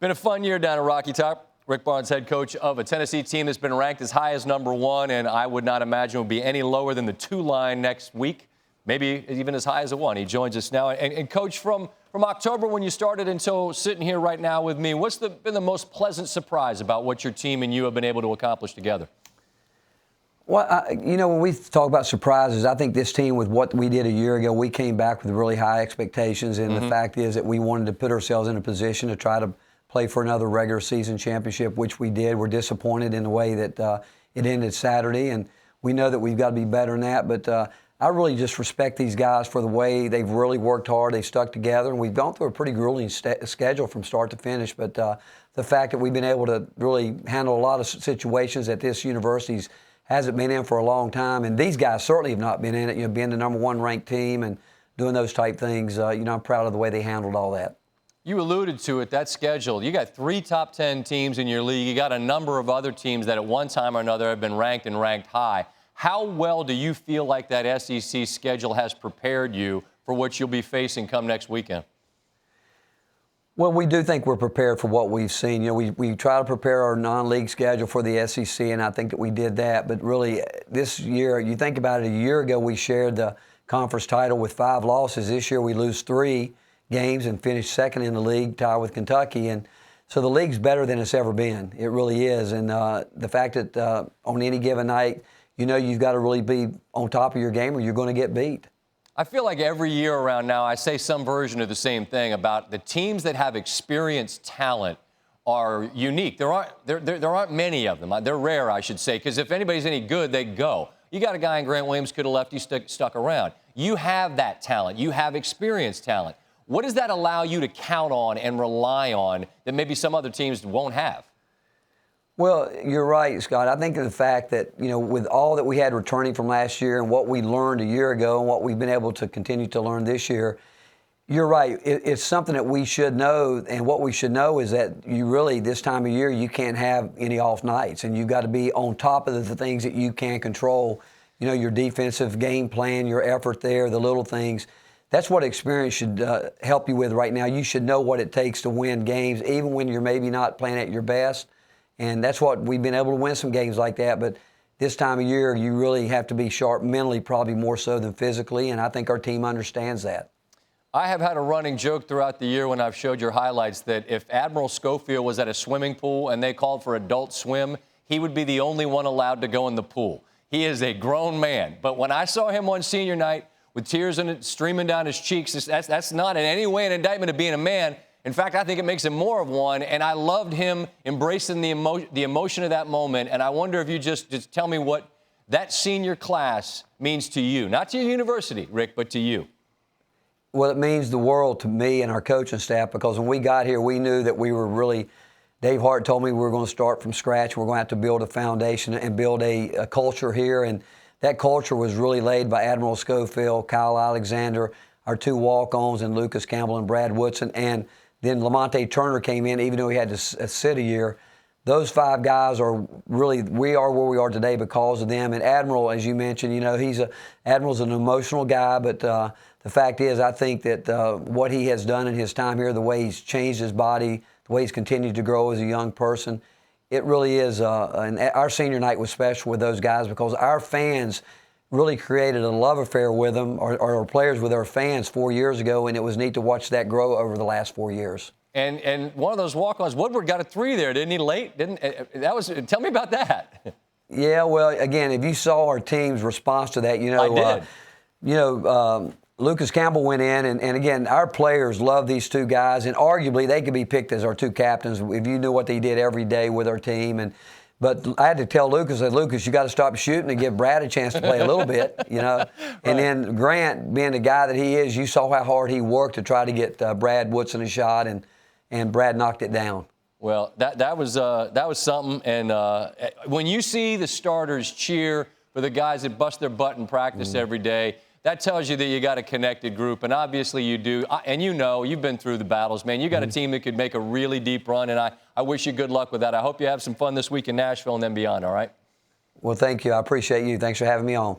Been a fun year down at Rocky Top. Rick Barnes, head coach of a Tennessee team that's been ranked as high as #1, and I would not imagine it would be any lower than the 2 line next week, maybe even as high as a 1. He joins us now. And Coach, from October when you started until sitting here right now with me, what's been the most pleasant surprise about what your team and you have been able to accomplish together? Well, when we talk about surprises, I think this team, with what we did a year ago, we came back with really high expectations. And the fact is that we wanted to put ourselves in a position to try to play for another regular season championship, which we did. We're disappointed in the way that it ended Saturday, and we know that we've got to be better than that. But I really just respect these guys for the way they've really worked hard. They've stuck together, and we've gone through a pretty grueling schedule from start to finish. But the fact that we've been able to really handle a lot of situations that this university's hasn't been in for a long time, and these guys certainly have not been in it. Being the #1 ranked team and doing those type things, I'm proud of the way they handled all that. You alluded to it, that schedule. You got 3 top 10 teams in your league. You got a number of other teams that at one time or another have been ranked and ranked high. How well do you feel like that SEC schedule has prepared you for what you'll be facing come next weekend? Well, we do think we're prepared for what we've seen. We try to prepare our non-league schedule for the SEC, and I think that we did that. But really, this year, you think about it, a year ago we shared the conference title with 5 losses. This year we lose 3 games and finish second in the league, tied with Kentucky. And so the league's better than it's ever been. It really is. And the fact that on any given night, you've got to really be on top of your game or you're going to get beat. I feel like every year around now I say some version of the same thing about the teams that have experienced talent are unique. There aren't many of them. They're rare, I should say, because if anybody's any good, they go. You got a guy in Grant Williams could have left, you stuck around. You have that talent. You have experienced talent. What does that allow you to count on and rely on that maybe some other teams won't have? Well, you're right, Scott. I think of the fact that, with all that we had returning from last year and what we learned a year ago and what we've been able to continue to learn this year, you're right. It's something that we should know, and what we should know is that you really, this time of year, you can't have any off nights, and you've got to be on top of the things that you can control, your defensive game plan, your effort there, the little things. That's what experience should help you with right now. You should know what it takes to win games, even when you're maybe not playing at your best. And that's what we've been able to win some games like that. But this time of year, you really have to be sharp mentally, probably more so than physically. And I think our team understands that. I have had a running joke throughout the year when I've showed your highlights that if Admiral Schofield was at a swimming pool and they called for adult swim, he would be the only one allowed to go in the pool. He is a grown man. But when I saw him on senior night, with tears streaming down his cheeks, that's not in any way an indictment of being a man. In fact, I think it makes him more of one, and I loved him embracing the emotion of that moment. And I wonder if you just tell me what that senior class means to you. Not to your university, Rick, but to you. Well, it means the world to me and our coaching staff, because when we got here, we knew that we were really – Dave Hart told me we were going to start from scratch. We're going to have to build a foundation and build a culture here, and that culture was really laid by Admiral Schofield, Kyle Alexander, our 2 walk-ons, and Lucas Campbell and Brad Woodson. And then Lamonte Turner came in, even though he had to sit a year. Those 5 guys are really, we are where we are today because of them. And Admiral, as you mentioned, Admiral's an emotional guy, but the fact is, I think that what he has done in his time here, the way he's changed his body, the way he's continued to grow as a young person, it really is, and our senior night was special with those guys because our fans really created a love affair with them, or our players with our fans 4 years ago, and it was neat to watch that grow over the last 4 years. And one of those walk-ons, Woodward got a 3 there, didn't he, late? Tell me about that. Yeah, well, again, if you saw our team's response to that, I did. Lucas Campbell went in, and again, our players love these 2 guys, and arguably they could be picked as our 2 captains if you knew what they did every day with our team. But I had to tell Lucas, you got to stop shooting and give Brad a chance to play a little bit, Right. And then Grant, being the guy that he is, you saw how hard he worked to try to get Brad Woodson a shot, and Brad knocked it down. Well, that was something. And when you see the starters cheer for the guys that bust their butt in practice every day, that tells you that you got a connected group, and obviously you do. And you've been through the battles, man. You got a team that could make a really deep run, and I wish you good luck with that. I hope you have some fun this week in Nashville and then beyond, all right? Well, thank you. I appreciate you. Thanks for having me on.